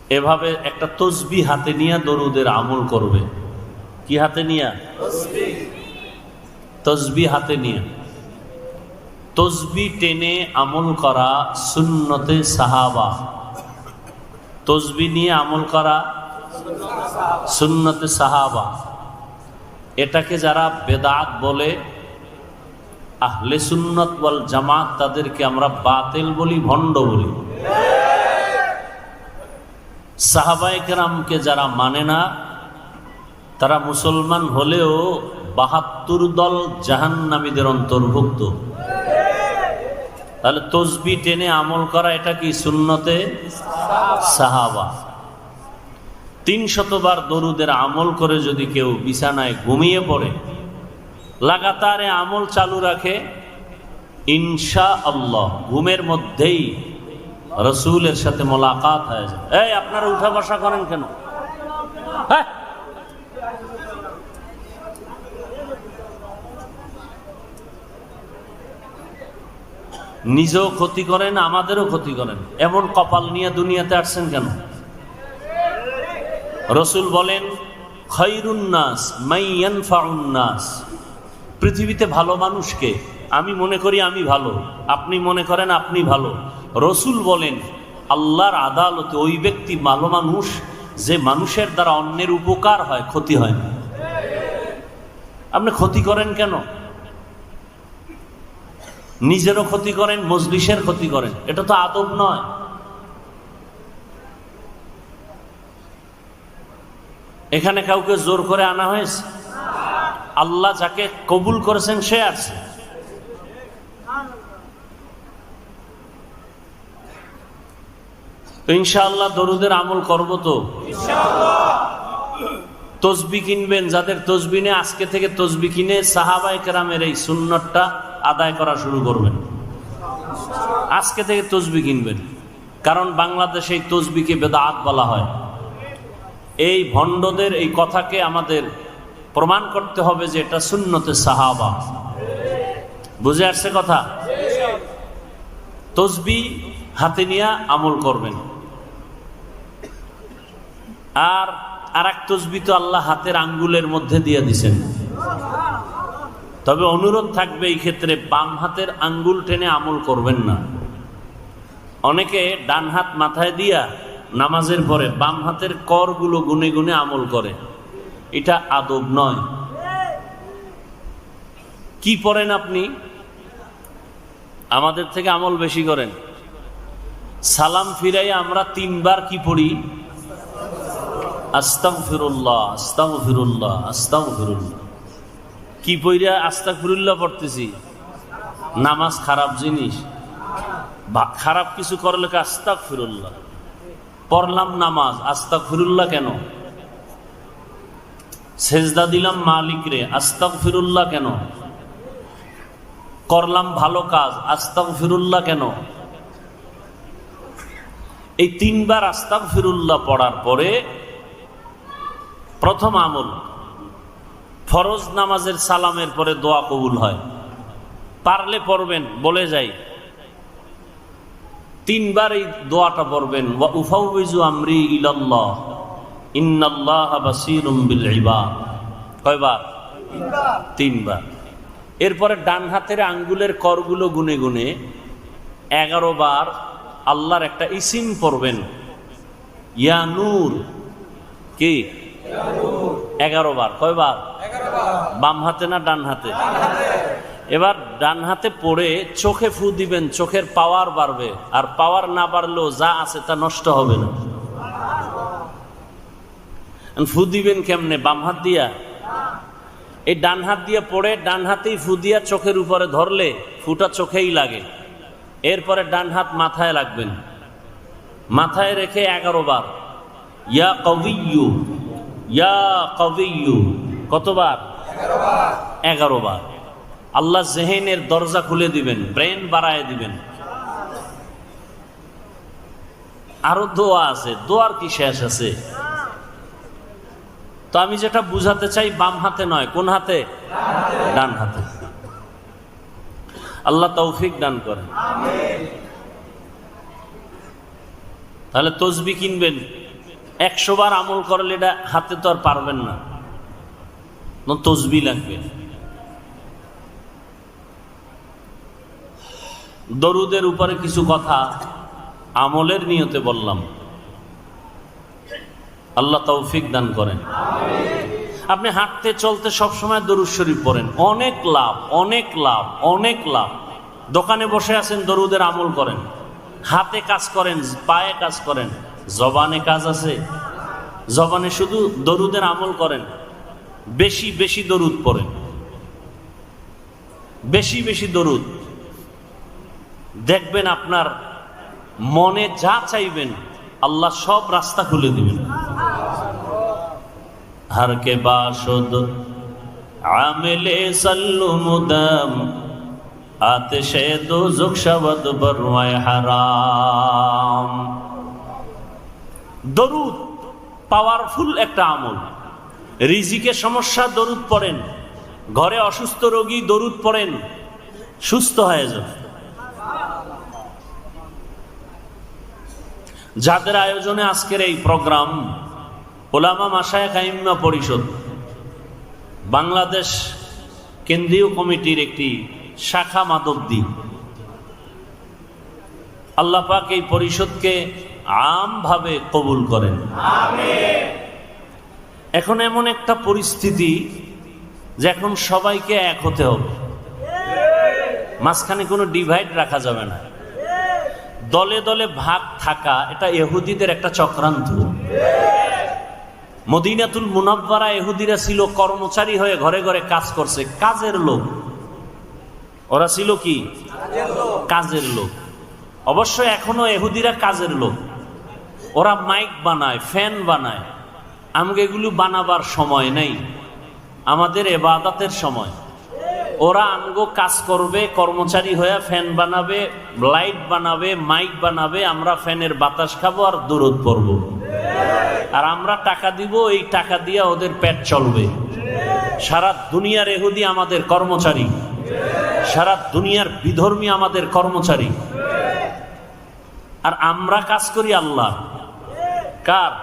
এভাবে একটা তসবি হাতে নিয়ে দরুদের আমল করবে। কি হাতে নিয়ে? তসবি হাতে নিয়ে। তসবি টেনে আমল করা সুন্নতে সাহাবা। তসবি নিয়ে আমল করা সুন্নতে সাহাবা। এটাকে যারা বেদাত বলে, আহলে সুন্নত ওয়াল জামাত, তাদেরকে আমরা বাতিল বলি, ভণ্ড বলি। সাহাবায়ে কেরামকে যারা মানে না, তারা মুসলমান হলেও ৭২ দল জাহান্নামীদের অন্তর্ভুক্ত। তাহলে তসবি টেনে আমল করা এটা কি? সুন্নতে সাহাবা। ৩০০ বার দরুদের আমল করে যদি কেউ বিছানায় ঘুমিয়ে পড়ে, লাগাতার আমল চালু রাখে, ইনশাআল্লাহ ঘুমের মধ্যেই রসুলের সাথে মোলাকাত হয়ে যায়। এই আপনারা উঠা বসা করেন কেন? হ্যাঁ, নিজেও ক্ষতি করেন, আমাদেরও ক্ষতি করেন। এমন কপাল নিয়ে দুনিয়াতে আসছেন কেন? রসুল বলেন, খায়রুন নাস মান ইয়ানফাউন নাস। পৃথিবীতে ভালো মানুষকে, আমি মনে করি আমি ভালো, আপনি মনে করেন আপনি ভালো। রসুল বলেন, আল্লাহর আদালতে ওই ব্যক্তি ভালো মানুষ যে মানুষের দ্বারা অন্যের উপকার হয়, ক্ষতি হয় না। আপনি ক্ষতি করেন কেন? নিজেরও ক্ষতি করেন, মজলিসের ক্ষতি করেন। এটা তো আদব নয়। এখানে কাউকে জোর করে আনা হয়েছে? আল্লাহ যাকে কবুল করেছেন সে আছে। তো ইনশাআল্লাহ দরুদের আমল করব। তো তসবি কিনবেন, যাদের তসবি নেই আজকে থেকে তসবি কিনে সাহাবায়ে কেরামের এই সুন্নতটা আদায় করা শুরু করবেন। আজকে থেকে তসবি কিনবেন, কারণ বাংলাদেশে এই তসবিকে বেদাত বলা হয়। এই ভণ্ডদের এই কথাকে আমাদের প্রমাণ করতে হবে যে এটা সুন্নতে সাহাবা। বুঝে আসছে কথা? তসবি হাতে নিয়ে আমল করবেন। আর এক তসবি তো আল্লাহ হাতের আঙ্গুলের মধ্যে দিয়ে দিছেন। তবে অনুরোধ থাকবে এই ক্ষেত্রে, বাম হাতের আঙ্গুল টেনে আমল করবেন না। অনেকে ডান হাত মাথায় দিয়া নামাজের পরে বাম হাতের করগুলো গুনে গুনে আমল করে। এটা আদব নয়। কি পড়েন আপনি? আমাদের থেকে আমল বেশি করেন। সালাম ফিরাই আমরা ৩ বার কি পড়ি? আস্তাগফিরুল্লাহ, আস্তাগফিরুল্লাহ, আস্তাগফিরুল্লাহ। কি পইরা আস্তাগফিরুল্লাহ পড়তেছি? নামাজ খারাপ জিনিস। খারাপ কিছু করলে আস্তাগফিরুল্লাহ। পড়লাম নামাজ, আস্তাগফিরুল্লাহ কেন? সেজদা দিলাম মালিক রে, আস্তাগফিরুল্লাহ কেন? করলাম ভালো কাজ, আস্তাগফিরুল্লাহ কেন? এই ৩ বার আস্তাগফিরুল্লাহ পড়ার পরে প্রথম আমল, ফরজ নামাজের সালামের পরে দোয়া কবুল হয়। পারলে পড়বেন, বলে যাই ৩ বার এই দোয়াটা পড়বেন, ওয়া উফাউযু আমরি ইলাল্লাহ ইন্নাল্লাহা বাসীরুম বিল ইবাদ। কয়বার? ৩ বার। এরপরে ডান হাতের আঙ্গুলের করগুলো গুনে গুনে 11 বার আল্লাহর একটা ইসিম পড়বেন, ইয়া নূর। কি? 11 বার। কয়বার? বাম হাতে না ডান হাতে? এবার ডান হাতে পড়ে চোখে ফু দিবেন, চোখের পাওয়ার বাড়বে। আর পাওয়ার না বাড়লেও যা আছে তা নষ্ট হবে না। ফু দিবেন কেমনে? বাম হাত দিয়া। এই ডান হাত দিয়ে পড়ে ডান হাতেই ফু দিয়া চোখের উপরে ধরলে ফুটা চোখেই লাগে। এরপরে ডান হাত মাথায় রাখবেন, মাথায় রেখে 11 বার ইয়া কবিয়্যু, ইয়া কবিয়্যু। কতবার? 11 বার। আল্লাহ জেহেনের দরজা খুলে দিবেন, ব্রেন বাড়ায় দিবেন। আরো দোয়া আছে, দোয়ার কি শেষ আছে? তো আমি যেটা বুঝাতে চাই, বাম হাতে নয়, কোন হাতে? ডান হাতে। আল্লাহ তৌফিক দান করেন। তাহলে তসবি কিনবেন, 100 বার আমল করলে এটা হাতে তো আর পারবেন না, তসবিহ লাগবে। দরুদের উপরে কিছু কথা আমলের নিয়তে বললাম, আল্লাহ তৌফিক দান করেন। আপনি হাঁটতে চলতে সবসময় দরুদ শরীফ পড়েন, অনেক লাভ, অনেক লাভ, অনেক লাভ। দোকানে বসে আছেন, দরুদের আমল করেন, হাতে কাজ করেন, পায়ে কাজ করেন, জবানে কাজ আছে, জবানে শুধু দরুদের আমল করেন, বেশি বেশি দরুদ পড়েন, বেশি বেশি দরুদ। দেখবেন আপনার মনে যা চাইবেন আল্লাহ সব রাস্তা খুলে দিবেন। हर के बाशुद आमिले सल्लु मुदम आतिशे दोज़ख शवद बरवाए হারাম। দরুদ পাওয়ারফুল একটা আমল। রিজিকের সমস্যা, দরুদ পড়েন। ঘরে অসুস্থ রোগী, দরুদ পড়েন, সুস্থ হয়ে যাবে। যাদের আয়োজনে আজকের এই প্রোগ্রাম, ওলামা মাশায়েখ আইম্মা পরিষদ বাংলাদেশ কেন্দ্রীয় কমিটির একটি শাখা মাধবদী, আল্লাহ পাক এই পরিষদকে আমভাবে কবুল করেন। এখন এমন একটা পরিস্থিতি যে এখন সবাইকে এক হতে হবে, মাঝখানে কোনো ডিভাইড রাখা যাবে না। দলে দলে ভাগ থাকা এটা ইহুদিদের একটা চক্রান্ত। মদিনাতুল মুনাওয়ারা ইহুদিরা ছিল কর্মচারী হয়ে ঘরে ঘরে কাজ করছে, কাজের লোক। ওরা ছিল কি? কাজের লোক। অবশ্য এখনো ইহুদিরা কাজের লোক। ওরা মাইক বানায়, ফ্যান বানায়। আমাকে এগুলো বানাবার সময় নেই, আমাদের ইবাদতের সময়। ওরা আমগো কাজ করবে, কর্মচারী হয়ে ফ্যান বানাবে, লাইট বানাবে, মাইক বানাবে, আমরা ফ্যানের বাতাস খাবো আর দরুদ পড়বো। আর আমরা টাকা দিব, এই টাকা দিয়ে ওদের পেট চলবে। সারা দুনিয়ার ইহুদি আমাদের কর্মচারী, সারা দুনিয়ার বিধর্মী আমাদের কর্মচারী। আর আমরা কাজ করি আল্লাহ। কার?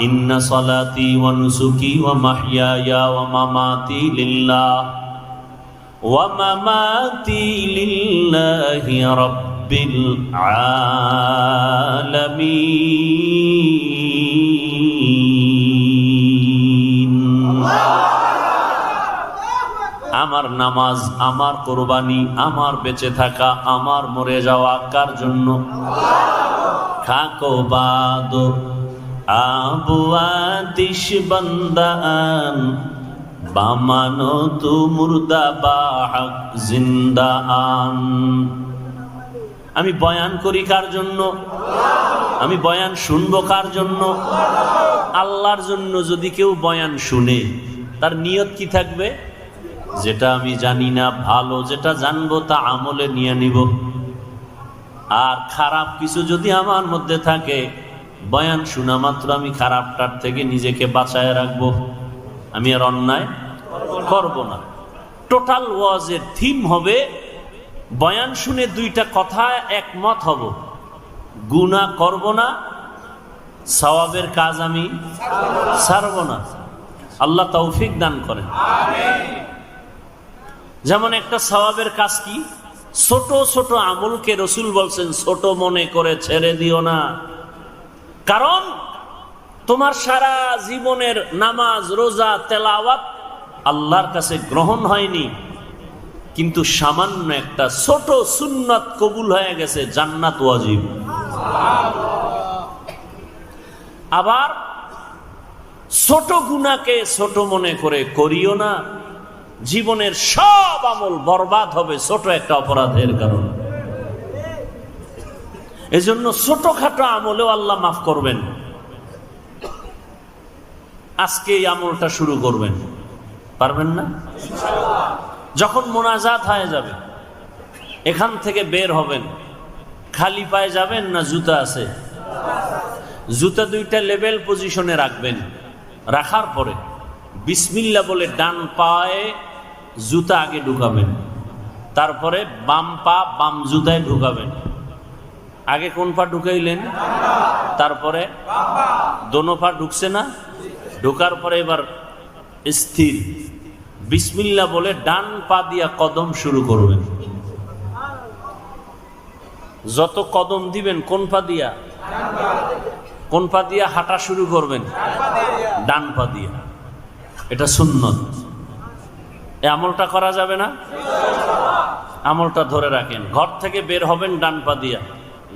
ইন্না সালাতি ওয়া নুসুকি ওয়া মাহইয়ায়া ওয়া মামাতি লিল্লাহ ওয়া মামাতি লিল্লাহি রাব্বিল আলামিন। আমার নামাজ, আমার কোরবানি, আমার বেঁচে থাকা, আমার মরে যাওয়া কার জন্য? খাকো বাদ আবু আতিশ বান্দান বামানো তু মুর্দা বাহক জিন্দা আন। আমি বয়ান করি কার জন্য? আমি বয়ান শুনবো কার জন্য? আল্লাহর জন্য। যদি কেউ বয়ান শুনে, তার নিয়ত কি থাকবে? যেটা আমি জানি না ভালো, যেটা জানবো তা আমলে নিয়ে নিব। আর খারাপ কিছু যদি আমার মধ্যে থাকে, বয়ান শোনা মাত্র আমি খারাপটার থেকে নিজেকে বাঁচায় রাখবো। আমি আর অন্যায় করব না। টোটাল ওয়াজের থিম হবে, বয়ান শুনে দুইটা কথা একমত হব, গুনাহ করব না, সওয়াবের কাজ আমি ছাড়ব না। আল্লাহ তৌফিক দান করেন। যেমন একটা সওয়াবের কাজ কি? ছোট ছোট আমলকে রসুল বলছেন ছোট মনে করে ছেড়ে দিও না। কারণ তোমার সারা জীবনের নামাজ, রোজা, তেলাওয়াত আল্লাহর কাছে গ্রহণ হয়নি, কিন্তু সামান্য একটা ছোট সুন্নাত কবুল হয়ে গেছে, জান্নাত ওয়াজিব। আবার ছোট গুনাহকে ছোট মনে করে করিও না। জীবনের সব আমল বরবাদ হবে ছোট একটা অপরাধের কারণে। এজন্য ছোটখাটো আমলেও আল্লাহ মাফ করবেন। আজকে এই আমলটা শুরু করবেন, পারবেন না? যখন মোনাজাত হয়ে যাবে, এখান থেকে বের হবেন, খালি পায়ে যাবেন না জুতা আছে? জুতা দুইটা লেভেল পজিশনে রাখবেন। রাখার পরে বিসমিল্লাহ বলে ডান পায়ে জুতা আগে ঢুকাবেন, তারপরে বাম পা বাম জুতায় ঢুকাবেন। আগে কোন পা ঢুকাইলেন? তারপরে দোনো পা ঢুকছে না? ঢোকার পরে এবার স্থির, বিসমিল্লাহ বলে ডান পা দিয়া কদম শুরু করবেন। যত কদম দিবেন কোন পা দিয়া? কোন পা দিয়া হাঁটা শুরু করবেন? ডান পা দিয়া। এটা সুন্নত। এই আমলটা করা যাবে না? আমলটা ধরে রাখেন। ঘর থেকে বের হবেন ডান পা দিয়া,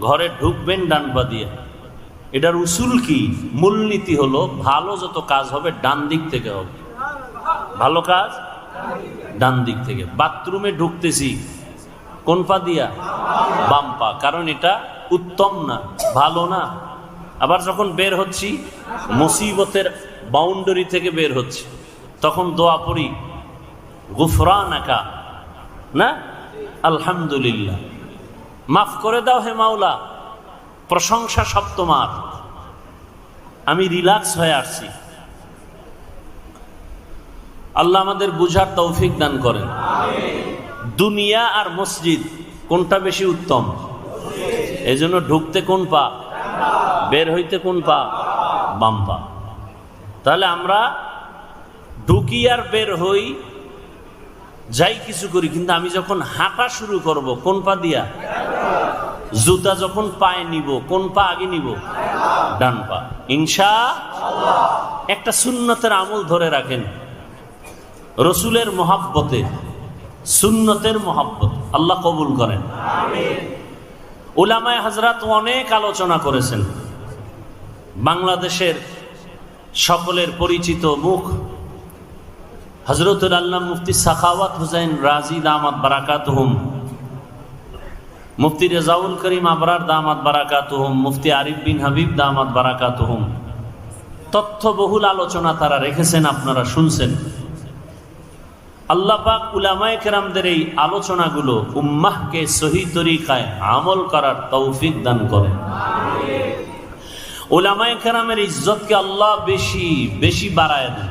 ঘরে ঢুকবেন ডান পা দিয়া। এটার উসুল কি? মূলনীতি হলো ভালো যত কাজ হবে ডান দিক থেকে হবে। ভালো কাজ ডান দিক থেকে। বাথরুমে ঢুকতেছি কোন পা দিয়া? বাম পা, কারণ এটা উত্তম না, ভালো না। আবার যখন বের হচ্ছি মুসিবতের বাউন্ডারি থেকে বের হচ্ছি, তখন দোয়া পড়ি গুফরানাকা, না আলহামদুলিল্লাহ, মাফ করে দাও হে মাওলা, প্রশংসা সব তোমার, আমি রিল্যাক্স হয়ে আসছি। আল্লাহ আমাদের বুঝার তৌফিক দান করেন। দুনিয়া আর মসজিদ কোনটা বেশি উত্তম? এই জন্য ঢুকতে কোন পা, বের হইতে কোন পা? বাম পা। তাহলে আমরা ঢুকি আর বের হই, যাই কিছু করি, কিন্তু আমি যখন হাঁটা শুরু করব কোন পা দিয়া? জুতা যখন পায়ে নিব কোন পা আগে নিব? ডান পা। ইনশাআল্লাহ। একটা সুন্নতের আমল ধরে রাখেন, রসুলের মহাব্বতে, সুন্নতের মহাব্বত আল্লাহ কবুল করেন। উলামায়ে হযরত অনেক আলোচনা করেছেন। বাংলাদেশের সকলের পরিচিত মুখ হযরতুল আল্লাহ মুফতি সাখাওয়াত হুসাইন রাজি দামাত বারাকাতুহুম, মুফতি রেজাউল করিম আবরার দামাত বারাকাতুহুম, মুফতি আরিফ বিন হাবিব দামাত বারাকাতুহুম তথ্যবহুল আলোচনা তারা রেখেছেন, আপনারা শুনছেন। আল্লাহ পাক উলামায়ে কেরামদের এই আলোচনাগুলো উম্মাহকে সহি তরিকায় আমল করার তৌফিক দান করেন। উলামায়ে কেরামের ইজ্জতকে আল্লাহ বেশি বেশি বাড়ায় দেন।